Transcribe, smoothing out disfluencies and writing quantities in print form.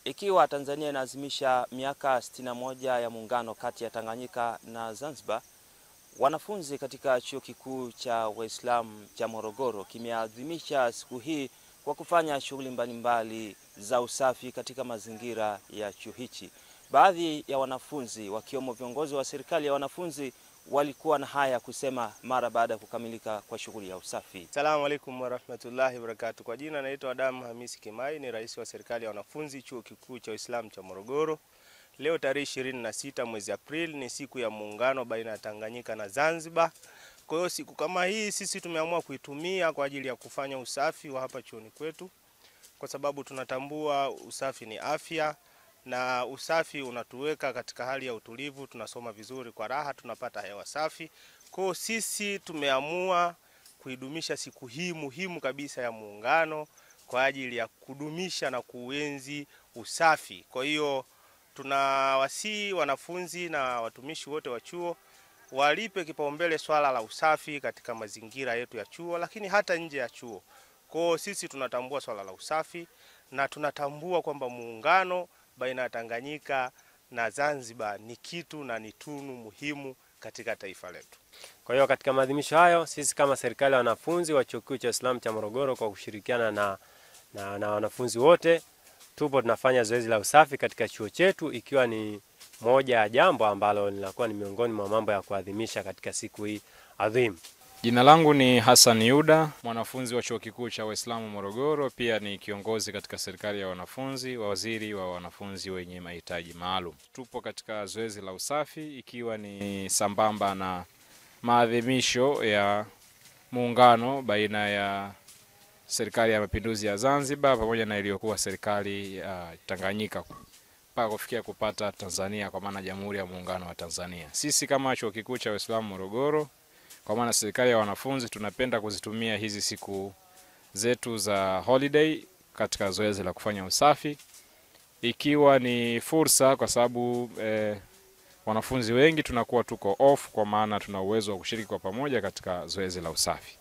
Ikiwa Tanzania inaadhimisha miaka 61 ya muungano kati ya Tanganyika na Zanzibar, wanafunzi katika Chuo Kikuu cha Waislamu cha Morogoro kimeadhimisha siku hii kwa kufanya shughuli mbalimbali za usafi katika mazingira ya chuo hichi. Baadhi ya wanafunzi wakiwemo viongozi wa serikali ya wanafunzi walikuwa na haya kusema mara baada ya kukamilika kwa shughuli ya usafi. Asalamu alaykum warahmatullahi wabarakatuh. Kwa jina naitwa Adam Hamisi Kimai, ni rais wa serikali ya wanafunzi Chuo Kikuu cha Uislamu cha Morogoro. Leo tarehe 26 mwezi Aprili ni siku ya muungano baina ya Tanganyika na Zanzibar. Kwa hiyo siku kama hii sisi tumeamua kuitumia kwa ajili ya kufanya usafi wa hapa chuoni kwetu, kwa sababu tunatambua usafi ni afya na usafi unatuweka katika hali ya utulivu, tunasoma vizuri kwa raha, tunapata hewa safi. Kwa hiyo sisi tumeamua kuidumisha siku hii muhimu kabisa ya muungano kwa ajili ya kudumisha na kuenzi usafi. Kwa hiyo tunawasihi wanafunzi na watumishi wote wa chuo walipe kipaumbele swala la usafi katika mazingira yetu ya chuo, lakini hata nje ya chuo. Kwa hiyo sisi tunatambua swala la usafi na tunatambua kwamba muungano baina ya Tanganyika na Zanzibar ni kitu na ni tunu muhimu katika taifa letu. Kwa hiyo katika maadhimisho hayo sisi kama serikali ya wanafunzi wa Chuo Kikuu cha Uislamu cha Morogoro kwa kushirikiana na wanafunzi wote tupo tunafanya zoezi la usafi katika chuo chetu, ikiwa ni moja ya jambo ambalo linakuwa ni miongoni mwa mambo ya kuadhimisha katika siku hii adhimu. Jina langu ni Hassan Yuda, mwanafunzi wa Chuo Kikuu cha Uislamu Morogoro, pia ni kiongozi katika serikali ya wanafunzi, waziri wa wanafunzi wenye mahitaji maalum. Tupo katika zoezi la usafi ikiwa ni sambamba na maadhimisho ya muungano baina ya serikali ya mapinduzi ya Zanzibar pamoja na iliyokuwa serikali ya Tanganyika mpaka kufikia kupata Tanzania kwa maana Jamhuri ya Muungano wa Tanzania. Sisi kama Chuo Kikuu cha Uislamu Morogoro, kwa maana serikali ya wanafunzi, tunapenda kuzitumia hizi siku zetu za holiday katika zoezi la kufanya usafi, ikiwa ni fursa kwa sababu wanafunzi wengi tunakuwa tuko off, kwa maana tuna uwezo wa kushiriki kwa pamoja katika zoezi la usafi.